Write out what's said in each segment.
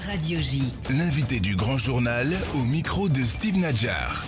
Radio J. L'invité du grand journal au micro de Steve Nadjar.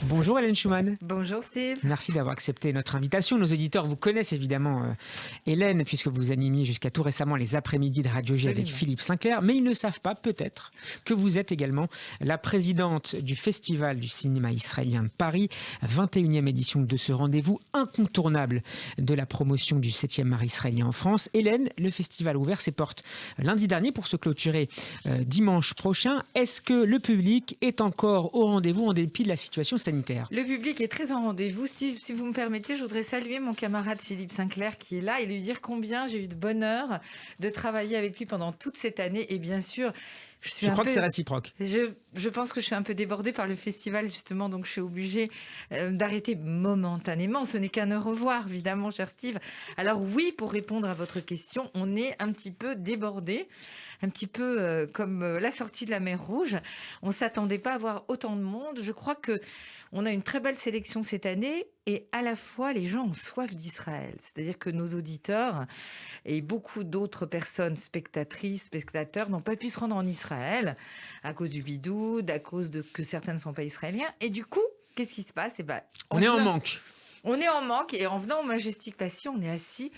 Bonjour Hélène Schumann. Bonjour Steve. Merci d'avoir accepté notre invitation. Nos auditeurs vous connaissent évidemment Hélène, puisque vous animiez jusqu'à tout récemment les après-midi de Radio J avec Philippe Sinclair. Mais ils ne savent pas peut-être que vous êtes également la présidente du Festival du cinéma israélien de Paris, 21e édition de ce rendez-vous incontournable de la promotion du 7e art israélien en France. Hélène, le festival a ouvert ses portes lundi dernier pour se clôturer dimanche prochain. Est-ce que le public est encore au rendez-vous en dépit de la situation sanitaire ? Le public est très en rendez-vous. Steve, si vous me permettez, je voudrais saluer mon camarade Philippe Sinclair qui est là et lui dire combien j'ai eu de bonheur de travailler avec lui pendant toute cette année. Et bien sûr, je crois que c'est réciproque. Je pense que je suis un peu débordée par le festival, justement, donc je suis obligée d'arrêter momentanément. Ce n'est qu'un au revoir, évidemment, cher Steve. Alors oui, pour répondre à votre question, on est un petit peu débordé, un petit peu comme la sortie de la mer Rouge. On ne s'attendait pas à voir autant de monde. Je crois qu'on a une très belle sélection cette année et à la fois les gens ont soif d'Israël. C'est-à-dire que nos auditeurs et beaucoup d'autres personnes, spectatrices, spectateurs, n'ont pas pu se rendre en Israël à cause du bidoud, à cause de que certains ne sont pas israéliens. Et du coup, qu'est-ce qui se passe ? On est en manque. On est en manque et en venant au Majestic Passy, on est assis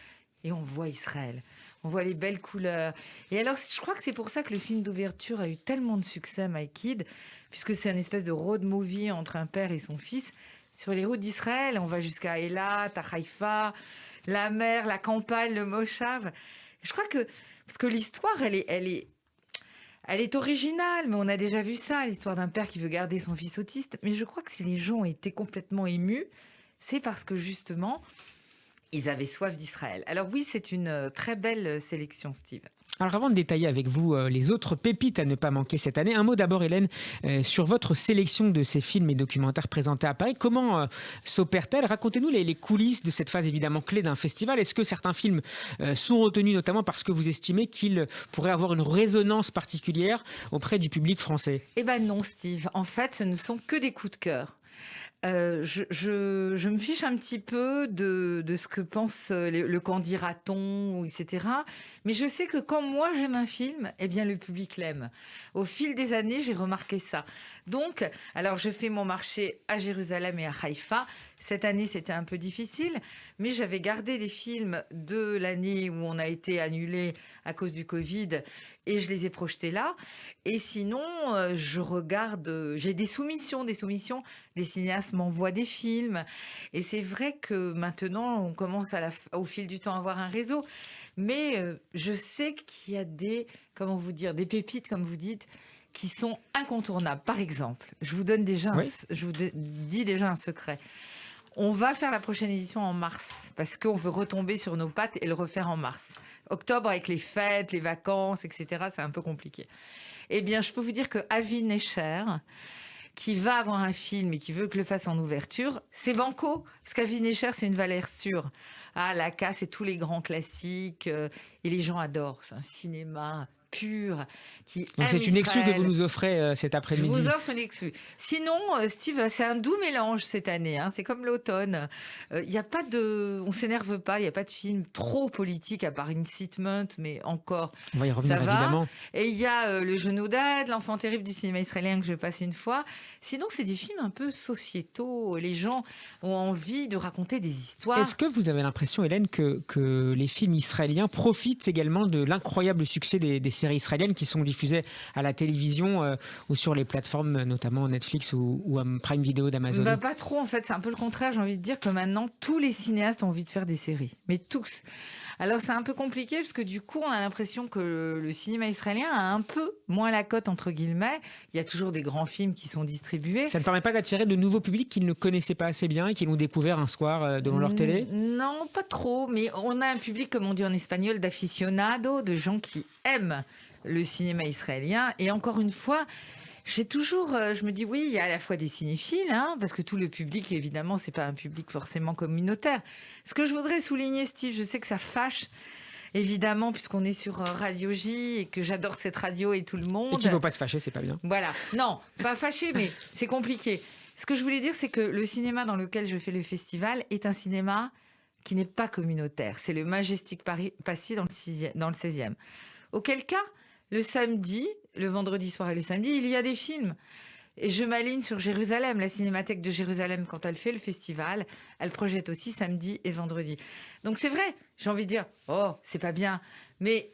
et on voit Israël. On voit les belles couleurs. Et alors, je crois que c'est pour ça que le film d'ouverture a eu tellement de succès, My Kid, puisque c'est une espèce de road movie entre un père et son fils sur les routes d'Israël. On va jusqu'à Eilat, à Haïfa, la mer, la campagne, le Moshav. Je crois que, parce que l'histoire, elle est originale, mais on a déjà vu ça, l'histoire d'un père qui veut garder son fils autiste. Mais je crois que si les gens ont été complètement émus, c'est parce que justement, ils avaient soif d'Israël. Alors oui, c'est une très belle sélection, Steve. Alors avant de détailler avec vous les autres pépites à ne pas manquer cette année, un mot d'abord Hélène sur votre sélection de ces films et documentaires présentés à Paris. Comment s'opère-t-elle ? Racontez-nous les coulisses de cette phase évidemment clé d'un festival. Est-ce que certains films sont retenus notamment parce que vous estimez qu'ils pourraient avoir une résonance particulière auprès du public français ? Eh bien non Steve, en fait ce ne sont que des coups de cœur. Je me fiche un petit peu de ce que pense le qu'en dira-t-on, etc. Mais je sais que quand moi j'aime un film, eh bien le public l'aime. Au fil des années, j'ai remarqué ça. Donc, alors je fais mon marché à Jérusalem et à Haïfa. Cette année, c'était un peu difficile, mais j'avais gardé des films de l'année où on a été annulé à cause du Covid et je les ai projetés là. Et sinon, je regarde, j'ai des soumissions. Les cinéastes m'envoient des films. Et c'est vrai que maintenant, on commence au fil du temps à avoir un réseau. Mais je sais qu'il y a des pépites, comme vous dites, qui sont incontournables. Par exemple, je vous dis déjà un secret. On va faire la prochaine édition en mars parce qu'on veut retomber sur nos pattes et le refaire en mars. Octobre, avec les fêtes, les vacances, etc., c'est un peu compliqué. Eh bien, je peux vous dire que Avi Necher, qui va avoir un film et qui veut que le fasse en ouverture, c'est banco, parce qu'Avi Necher, c'est une valeur sûre. Ah, la casse et tous les grands classiques, et les gens adorent. C'est un cinéma pur. Donc c'est une exclue que vous nous offrez cet après-midi. Je vous offre une exclue. Sinon, Steve, c'est un doux mélange cette année. C'est comme l'automne. Il y a pas on s'énerve pas. Il n'y a pas de film trop politique à part Incitement, mais encore. On va y revenir évidemment. Et il y a Le Genou d'Ad, L'Enfant terrible du cinéma israélien que je passe une fois. Sinon, c'est des films un peu sociétaux. Les gens ont envie de raconter des histoires. Est-ce que vous avez l'impression, Hélène, que les films israéliens profitent également de l'incroyable succès des séries israéliennes qui sont diffusées à la télévision ou sur les plateformes, notamment Netflix ou Prime Video d'Amazon ? Pas trop, en fait. C'est un peu le contraire. J'ai envie de dire que maintenant, tous les cinéastes ont envie de faire des séries. Mais tous. Alors, c'est un peu compliqué parce que du coup, on a l'impression que le cinéma israélien a un peu moins la cote, entre guillemets. Il y a toujours des grands films qui sont distribués. Ça ne permet pas d'attirer de nouveaux publics qu'ils ne connaissaient pas assez bien et qui l'ont découvert un soir devant leur télé ? Non, pas trop. Mais on a un public, comme on dit en espagnol, d'aficionados, de gens qui aiment le cinéma israélien. Et encore une fois, je me dis oui, il y a à la fois des cinéphiles, parce que tout le public, évidemment, c'est pas un public forcément communautaire. Ce que je voudrais souligner, Steve, je sais que ça fâche, évidemment, puisqu'on est sur Radio J et que j'adore cette radio et tout le monde. Et qu'il ne faut pas se fâcher, c'est pas bien. Voilà. Non, pas fâché, mais c'est compliqué. Ce que je voulais dire, c'est que le cinéma dans lequel je fais le festival est un cinéma qui n'est pas communautaire. C'est le Majestic Passy dans le 16e. Auquel cas, le samedi, le vendredi soir et le samedi, il y a des films. Et je m'aligne sur Jérusalem, la Cinémathèque de Jérusalem, quand elle fait le festival, elle projette aussi samedi et vendredi. Donc c'est vrai, j'ai envie de dire, oh, c'est pas bien. Mais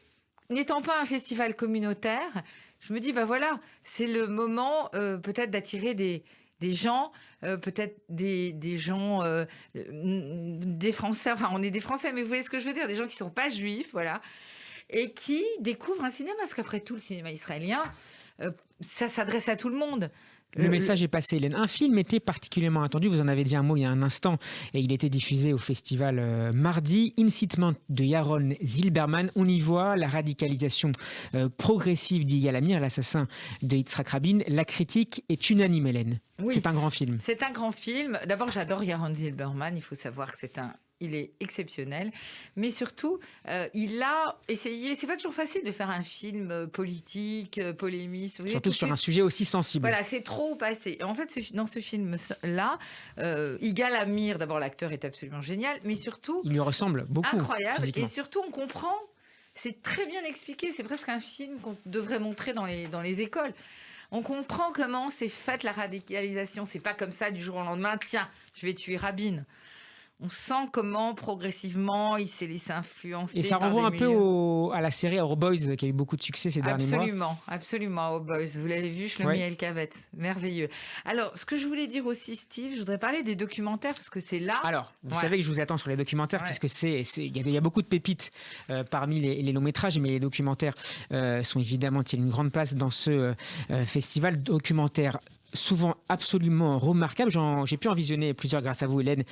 n'étant pas un festival communautaire, je me dis, bah voilà, c'est le moment peut-être d'attirer des gens, peut-être des gens, des Français, enfin on est des Français, mais vous voyez ce que je veux dire, des gens qui ne sont pas juifs, voilà, et qui découvrent un cinéma, parce qu'après tout, le cinéma israélien, ça s'adresse à tout le monde. Le message est passé, Hélène. Un film était particulièrement attendu, vous en avez dit un mot il y a un instant, et il était diffusé au festival mardi, Incitement de Yaron Zilberman. On y voit la radicalisation progressive d'Yigal Amir, l'assassin de Yitzhak Rabin. La critique est unanime, Hélène. Oui, c'est un grand film. C'est un grand film. D'abord, j'adore Yaron Zilberman, il faut savoir que il est exceptionnel, mais surtout, il a essayé. C'est pas toujours facile de faire un film politique, polémiste. Surtout sur un sujet aussi sensible. Voilà, c'est trop ou pas assez. En fait, dans ce film-là, Yigal Amir, d'abord l'acteur est absolument génial, mais surtout, il lui ressemble beaucoup. Incroyable, physiquement. Et surtout, on comprend. C'est très bien expliqué. C'est presque un film qu'on devrait montrer dans les écoles. On comprend comment c'est faite la radicalisation. C'est pas comme ça du jour au lendemain. Tiens, je vais tuer Rabin. On sent comment progressivement il s'est laissé influencer. Et ça renvoie un peu à la série Our Boys qui a eu beaucoup de succès ces derniers mois. Absolument, Our Boys. Vous l'avez vu, Shlomi El-Kavet. Merveilleux. Alors, ce que je voulais dire aussi, Steve, je voudrais parler des documentaires parce que c'est là. Alors, vous savez que je vous attends sur les documentaires puisque il y a beaucoup de pépites parmi les longs métrages, mais les documentaires sont évidemment tiennent une grande place dans ce festival documentaire. Souvent absolument remarquable. J'ai pu en visionner plusieurs grâce à vous, Hélène.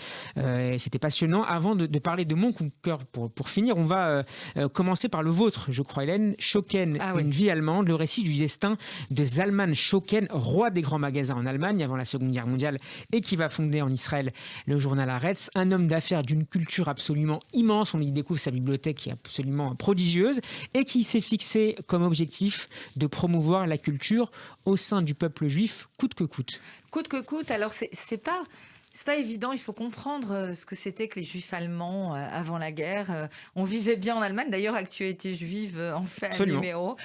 C'était passionnant. Avant de parler de mon coup de cœur pour finir, on va commencer par le vôtre, je crois, Hélène. Schocken, une vie allemande, le récit du destin de Zalman Schocken, roi des grands magasins en Allemagne avant la Seconde Guerre mondiale et qui va fonder en Israël le journal Haaretz. Un homme d'affaires d'une culture absolument immense. On y découvre sa bibliothèque qui est absolument prodigieuse et qui s'est fixé comme objectif de promouvoir la culture au sein du peuple juif coûte que coûte. Coûte que coûte. Alors, c'est pas évident. Il faut comprendre ce que c'était que les Juifs allemands avant la guerre. On vivait bien en Allemagne. D'ailleurs, Actualité juive en fait un numéro.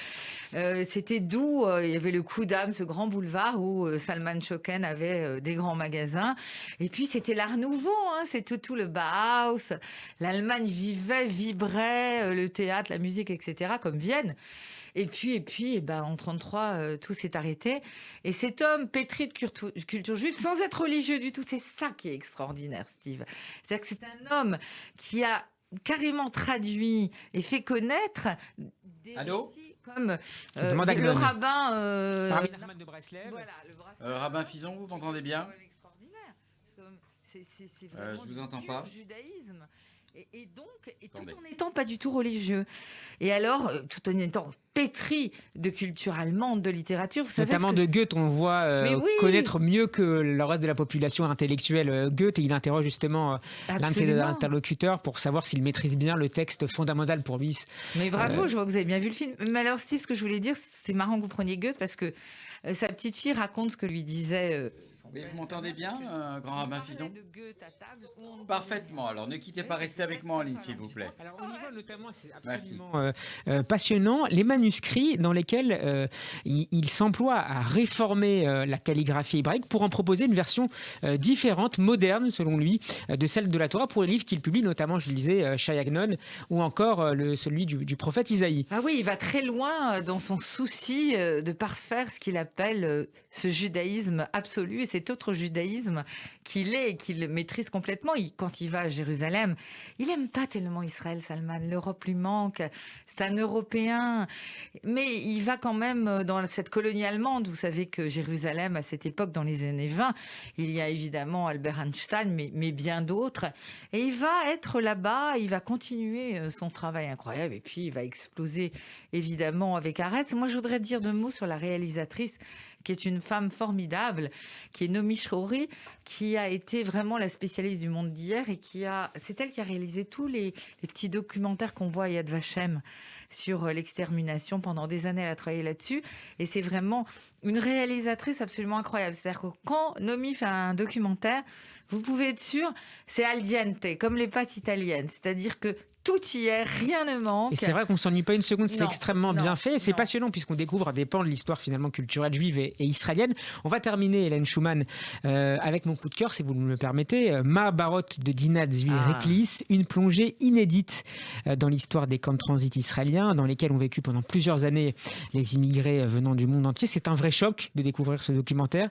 C'était d'où il y avait le coup d'âme, ce grand boulevard où Salman Schocken avait des grands magasins. Et puis, c'était l'Art Nouveau. C'est tout le Bauhaus. L'Allemagne vibrait, le théâtre, la musique, etc., comme Vienne. Et puis, en 1933, tout s'est arrêté. Et cet homme pétri de culture juive, sans être religieux du tout, c'est ça qui est extraordinaire, Steve. C'est-à-dire que c'est un homme qui a carrément traduit et fait connaître des récits comme le rabbin... Rabbi Nachman de Breslev. Voilà, Rabbin Fison, vous m'entendez bien? C'est extraordinaire. C'est vraiment je vous entends pas. Judaïsme. Et donc, tout en n'étant pas du tout religieux. Et alors, tout en étant pétri de culture allemande, de littérature. Vous savez notamment de Goethe, on voit connaître mieux que le reste de la population intellectuelle Goethe. Et il interroge justement l'un de ses interlocuteurs pour savoir s'il maîtrise bien le texte fondamental pour lui. Mais bravo, je vois que vous avez bien vu le film. Mais alors, Steve, ce que je voulais dire, c'est marrant que vous preniez Goethe parce que sa petite fille raconte ce que lui disait... Oui, vous m'entendez bien, grand rabbin Fison? Parfaitement. Alors, ne quittez pas, restez avec moi en ligne, s'il vous plaît. Alors, on y va notamment, c'est absolument passionnant, les manuscrits dans lesquels il s'emploie à réformer la calligraphie hébraïque pour en proposer une version différente, moderne, selon lui, de celle de la Torah pour les livres qu'il publie, notamment, je le disais, Shai Agnon, ou encore celui du prophète Isaïe. Ah oui, il va très loin dans son souci de parfaire ce qu'il appelle ce judaïsme absolu, et cet autre judaïsme qu'il est et qu'il maîtrise complètement. Quand il va à Jérusalem, il n'aime pas tellement Israël, Salman. L'Europe lui manque. C'est un Européen. Mais il va quand même dans cette colonie allemande. Vous savez que Jérusalem, à cette époque, dans les années 20, il y a évidemment Albert Einstein, mais bien d'autres. Et il va être là-bas, il va continuer son travail incroyable. Et puis, il va exploser, évidemment, avec Haaretz. Moi, je voudrais dire 2 mots sur la réalisatrice, qui est une femme formidable, qui est Naomi Shrouri, qui a été vraiment la spécialiste du monde d'hier et c'est elle qui a réalisé tous les petits documentaires qu'on voit à Yad Vashem sur l'extermination. Pendant des années, elle a travaillé là-dessus et c'est vraiment une réalisatrice absolument incroyable. C'est-à-dire que quand Naomi fait un documentaire, vous pouvez être sûr, c'est al dente, comme les pâtes italiennes. C'est-à-dire que tout y est, rien ne manque. Et c'est vrai qu'on ne s'ennuie pas une seconde, c'est Non, extrêmement non, bien fait. Et c'est non. passionnant puisqu'on découvre des pans de l'histoire finalement culturelle juive et israélienne. On va terminer, Hélène Schumann, avec mon coup de cœur, si vous me le permettez. Mahabharot de Dina Tzvi-Reklis, une plongée inédite dans l'histoire des camps de transit israéliens dans lesquels ont vécu pendant plusieurs années les immigrés venant du monde entier. C'est un vrai choc de découvrir ce documentaire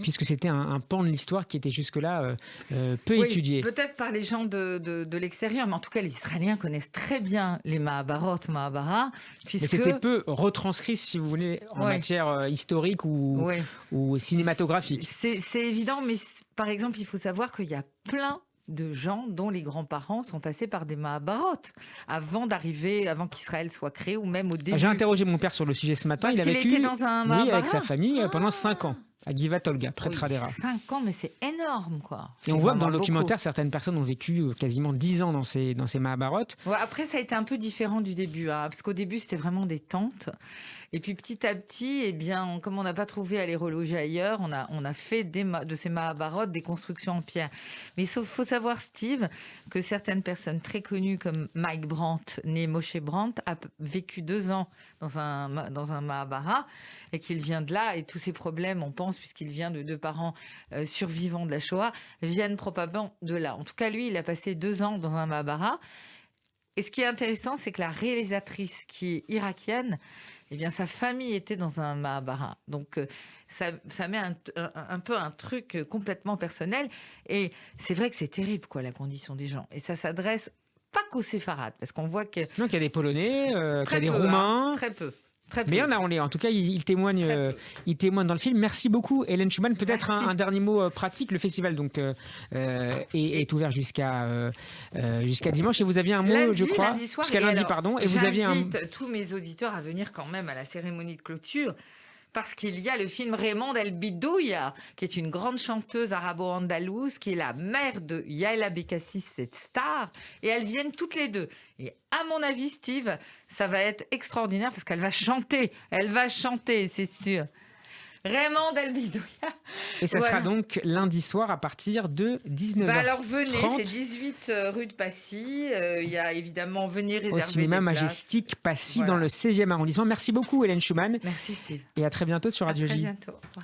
puisque c'était un pan de l'histoire qui était jusque-là peu étudié. Peut-être par les gens de l'extérieur, mais en tout cas, les Israéliens connaissent très bien les Mahabharah, puisque... Mais c'était peu retranscrit, si vous voulez, en matière historique ou cinématographique. C'est évident, mais par exemple, il faut savoir qu'il y a plein de gens dont les grands-parents sont passés par des Mahabharot avant qu'Israël soit créé ou même au début. J'ai interrogé mon père sur le sujet ce matin. Parce il a vécu était dans un Mahabharah. avec sa famille pendant 5 ans. À Givat Olga, près de Hadera. 5 ans, mais c'est énorme, quoi. Et on voit que dans le documentaire, certaines personnes ont vécu quasiment 10 ans dans ces Mahabharot. Ouais, après, ça a été un peu différent du début, parce qu'au début, c'était vraiment des tentes. Et puis petit à petit, eh bien, comme on n'a pas trouvé à les reloger ailleurs, on a fait de ces Mahabharot des constructions en pierre. Mais il faut savoir, Steve, que certaines personnes très connues comme Mike Brandt, né Moshe Brandt, a vécu 2 ans dans un Mahabharah et qu'il vient de là. Et tous ces problèmes, on pense, puisqu'il vient de 2 parents survivants de la Shoah, viennent probablement de là. En tout cas, lui, il a passé 2 ans dans un Mahabharah. Et ce qui est intéressant, c'est que la réalisatrice, qui est irakienne, eh bien, sa famille était dans un Mahabharah. Donc, ça met un peu un truc complètement personnel. Et c'est vrai que c'est terrible, quoi, la condition des gens. Et ça s'adresse pas qu'aux séfarades, parce qu'on voit que... Donc, il y a des Polonais, qu'il y a des peu, Roumains... Très peu. Mais en tout cas, il témoigne dans le film. Merci beaucoup, Hélène Schumann. Peut-être un dernier mot pratique. Le festival est ouvert jusqu'à dimanche. Et vous aviez un mot, lundi, je crois, jusqu'à lundi, pardon. Et vous aviez j'invite tous mes auditeurs à venir quand même à la cérémonie de clôture. Parce qu'il y a le film Raymond El Bidouya, qui est une grande chanteuse arabo-andalouse, qui est la mère de Yaela Bekassis, cette star, et elles viennent toutes les deux. Et à mon avis, Steve, ça va être extraordinaire parce qu'elle va chanter. Elle va chanter, c'est sûr. Raymond El Bidouya. Et ça sera donc lundi soir à partir de 19h30. Alors venez, c'est 18 rue de Passy. Il y a évidemment, venez réserver au cinéma des places. Majestic Passy dans le 16e arrondissement. Merci beaucoup, Hélène Schumann. Merci, Steve. Et à très bientôt sur Radio J. À très bientôt. Au revoir.